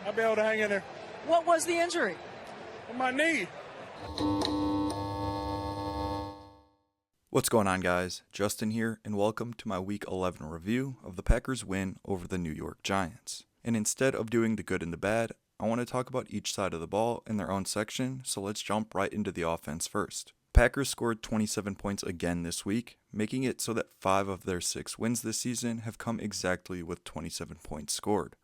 I'll be able to hang in there. What was the injury? My knee. What's going on, guys? Justin here, and welcome to my Week 11 review of the Packers' win over the New York Giants. And instead of doing the good and the bad, I want to talk about each side of the ball in their own section, so let's jump right into the offense first. Packers scored 27 points again this week, making it so that 5 of their 6 wins this season have come exactly with 27 points scored.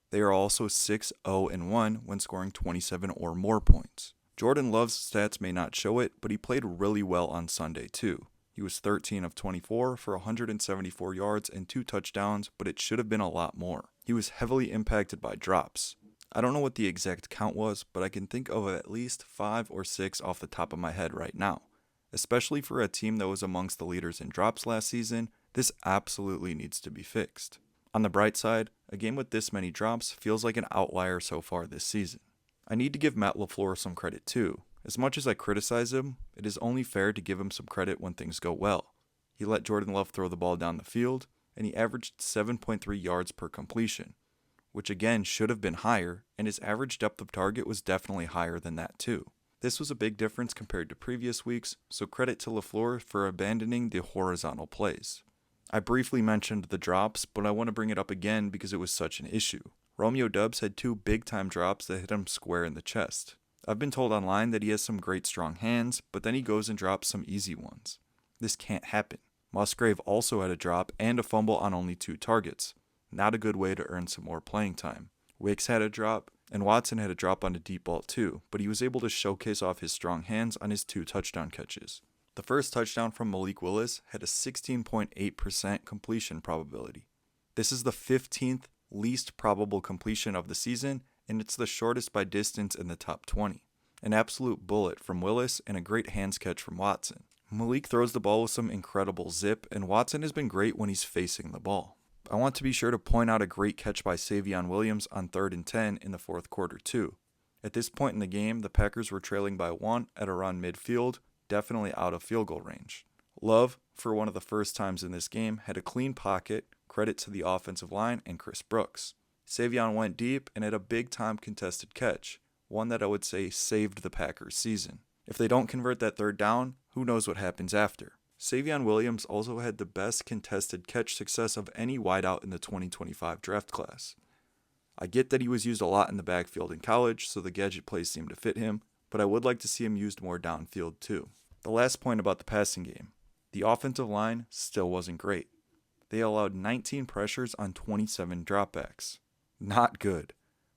They are also 6-0-1 when scoring 27 or more points. Jordan Love's stats may not show it, but he played really well on Sunday too. He was 13 of 24 for 174 yards and 2 touchdowns, but it should have been a lot more. He was heavily impacted by drops. I don't know what the exact count was, but I can think of at least 5 or 6 off the top of my head right now. Especially for a team that was amongst the leaders in drops last season, this absolutely needs to be fixed. On the bright side, a game with this many drops feels like an outlier so far this season. I need to give Matt LaFleur some credit too. As much as I criticize him, it is only fair to give him some credit when things go well. He let Jordan Love throw the ball down the field, and he averaged 7.3 yards per completion, which again should have been higher, and his average depth of target was definitely higher than that too. This was a big difference compared to previous weeks, so credit to LaFleur for abandoning the horizontal plays. I briefly mentioned the drops, but I want to bring it up again because it was such an issue. Romeo Doubs had 2 big-time drops that hit him square in the chest. I've been told online that he has some great strong hands, but then he goes and drops some easy ones. This can't happen. Musgrave also had a drop and a fumble on only 2 targets. Not a good way to earn some more playing time. Wicks had a drop, and Watson had a drop on a deep ball too, but he was able to showcase off his strong hands on his 2 touchdown catches. The first touchdown from Malik Willis had a 16.8% completion probability. This is the 15th least probable completion of the season, and it's the shortest by distance in the top 20. An absolute bullet from Willis and a great hands catch from Watson. Malik throws the ball with some incredible zip, and Watson has been great when he's facing the ball. I want to be sure to point out a great catch by Savion Williams on 3rd and 10 in the 4th quarter too. At this point in the game, the Packers were trailing by 1 at around midfield, definitely out of field goal range. Love, for one of the first times in this game, had a clean pocket, credit to the offensive line and Chris Brooks. Savion went deep and had a big-time contested catch, one that I would say saved the Packers' season. If they don't convert that 3rd down, who knows what happens after. Savion Williams also had the best contested catch success of any wideout in the 2025 draft class. I get that he was used a lot in the backfield in college, so the gadget plays seem to fit him, but I would like to see him used more downfield too. The last point about the passing game. The offensive line still wasn't great. They allowed 19 pressures on 27 dropbacks. Not good.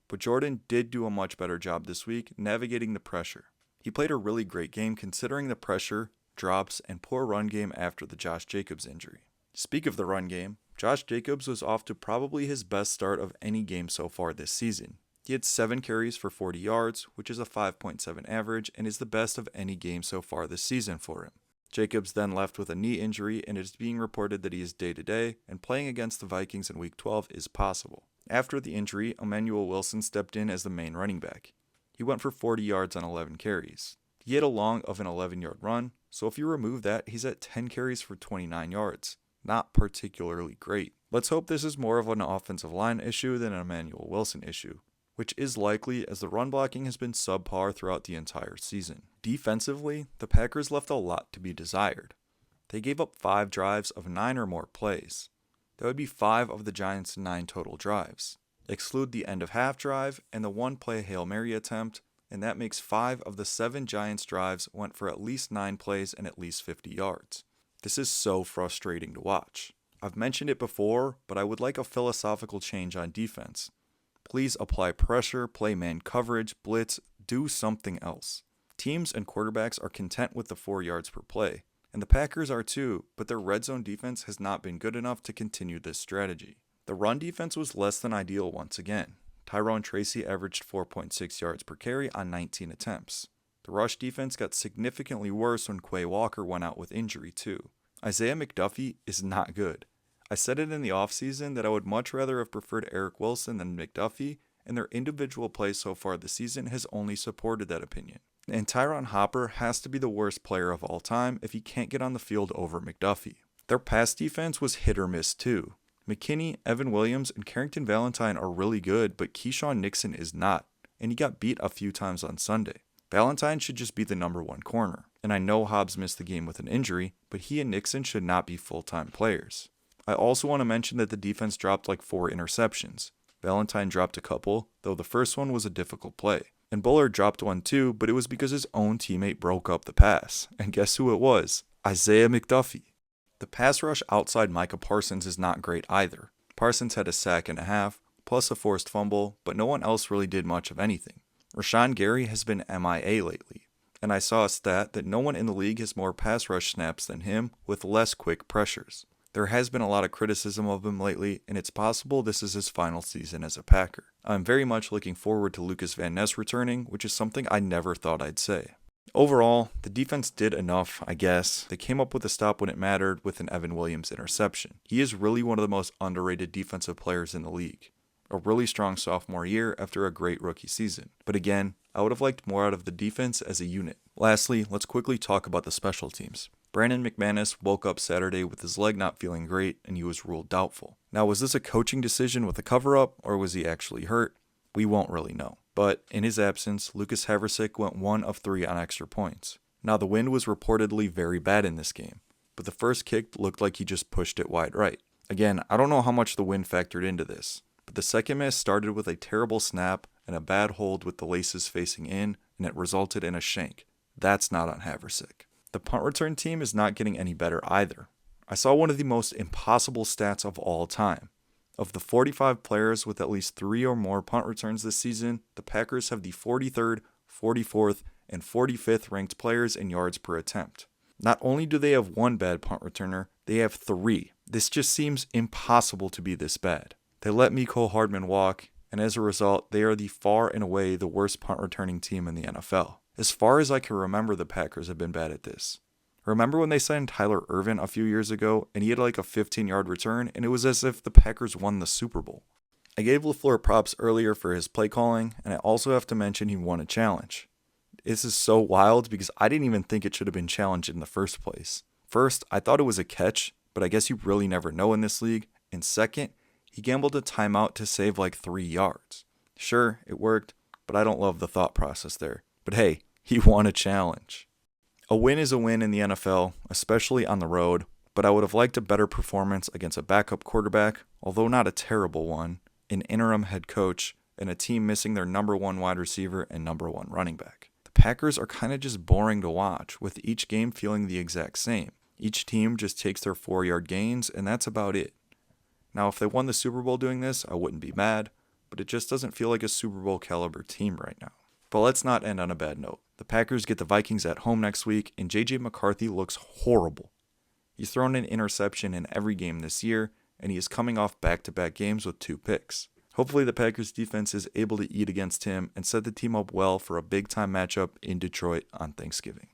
But Jordan did do a much better job this week navigating the pressure. He played a really great game considering the pressure, drops, and poor run game after the Josh Jacobs injury. Speak of the run game, Josh Jacobs was off to probably his best start of any game so far this season. He had 7 carries for 40 yards, which is a 5.7 average and is the best of any game so far this season for him. Jacobs then left with a knee injury, and it is being reported that he is day-to-day, and playing against the Vikings in Week 12 is possible. After the injury, Emmanuel Wilson stepped in as the main running back. He went for 40 yards on 11 carries. He had a long of an 11-yard run, so if you remove that, he's at 10 carries for 29 yards. Not particularly great. Let's hope this is more of an offensive line issue than an Emmanuel Wilson issue, which is likely as the run blocking has been subpar throughout the entire season. Defensively, the Packers left a lot to be desired. They gave up 5 drives of 9 or more plays. That would be 5 of the Giants' 9 total drives. Exclude the end of half drive and the 1-play Hail Mary attempt, and that makes 5 of the 7 Giants drives went for at least 9 plays and at least 50 yards. This is so frustrating to watch. I've mentioned it before, but I would like a philosophical change on defense. Please apply pressure, play man coverage, blitz, do something else. Teams and quarterbacks are content with the 4 yards per play, and the Packers are too, but their red zone defense has not been good enough to continue this strategy. The run defense was less than ideal once again. Tyrone Tracy averaged 4.6 yards per carry on 19 attempts. The rush defense got significantly worse when Quay Walker went out with injury too. Isaiah McDuffie is not good. I said it in the offseason that I would much rather have preferred Eric Wilson than McDuffie, and their individual play so far this season has only supported that opinion. And Tyron Hopper has to be the worst player of all time if he can't get on the field over McDuffie. Their pass defense was hit or miss too. McKinney, Evan Williams, and Carrington Valentine are really good, but Keyshawn Nixon is not, and he got beat a few times on Sunday. Valentine should just be the number one corner, and I know Hobbs missed the game with an injury, but he and Nixon should not be full-time players. I also want to mention that the defense dropped like 4 interceptions. Valentine dropped a couple, though the first one was a difficult play. And Bullard dropped one too, but it was because his own teammate broke up the pass. And guess who it was? Isaiah McDuffie. The pass rush outside Micah Parsons is not great either. Parsons had a sack and a half, plus a forced fumble, but no one else really did much of anything. Rashawn Gary has been MIA lately, and I saw a stat that no one in the league has more pass rush snaps than him with less quick pressures. There has been a lot of criticism of him lately, and it's possible this is his final season as a Packer. I'm very much looking forward to Lucas Van Ness returning, which is something I never thought I'd say. Overall, the defense did enough, I guess. They came up with a stop when it mattered with an Evan Williams interception. He is really one of the most underrated defensive players in the league. A really strong sophomore year after a great rookie season. But again, I would have liked more out of the defense as a unit. Lastly, let's quickly talk about the special teams. Brandon McManus woke up Saturday with his leg not feeling great and he was ruled doubtful. Now, was this a coaching decision with a cover-up or was he actually hurt? We won't really know. But in his absence, Lucas Haversick went 1 of 3 on extra points. Now, the wind was reportedly very bad in this game, but the first kick looked like he just pushed it wide right. Again, I don't know how much the wind factored into this, but the second miss started with a terrible snap and a bad hold with the laces facing in, and it resulted in a shank. That's not on Haversick. The punt return team is not getting any better either. I saw one of the most impossible stats of all time. Of the 45 players with at least 3 or more punt returns this season, the Packers have the 43rd, 44th, and 45th ranked players in yards per attempt. Not only do they have 1 bad punt returner, they have 3. This just seems impossible to be this bad. They let Mecole Hardman walk, and as a result, they are the far and away the worst punt returning team in the NFL. As far as I can remember, the Packers have been bad at this. Remember when they signed Tyler Ervin a few years ago, and he had like a 15-yard return, and it was as if the Packers won the Super Bowl. I gave LaFleur props earlier for his play calling, and I also have to mention he won a challenge. This is so wild because I didn't even think it should have been challenged in the first place. First, I thought it was a catch, but I guess you really never know in this league. And second, he gambled a timeout to save like 3 yards. Sure, it worked, but I don't love the thought process there. But hey, he won a challenge. A win is a win in the NFL, especially on the road, but I would have liked a better performance against a backup quarterback, although not a terrible one, an interim head coach, and a team missing their number 1 wide receiver and number 1 running back. The Packers are kind of just boring to watch, with each game feeling the exact same. Each team just takes their 4-yard gains, and that's about it. Now, if they won the Super Bowl doing this, I wouldn't be mad, but it just doesn't feel like a Super Bowl caliber team right now. But let's not end on a bad note. The Packers get the Vikings at home next week, and J.J. McCarthy looks horrible. He's thrown an interception in every game this year, and he is coming off back-to-back games with 2 picks. Hopefully the Packers defense is able to eat against him and set the team up well for a big-time matchup in Detroit on Thanksgiving.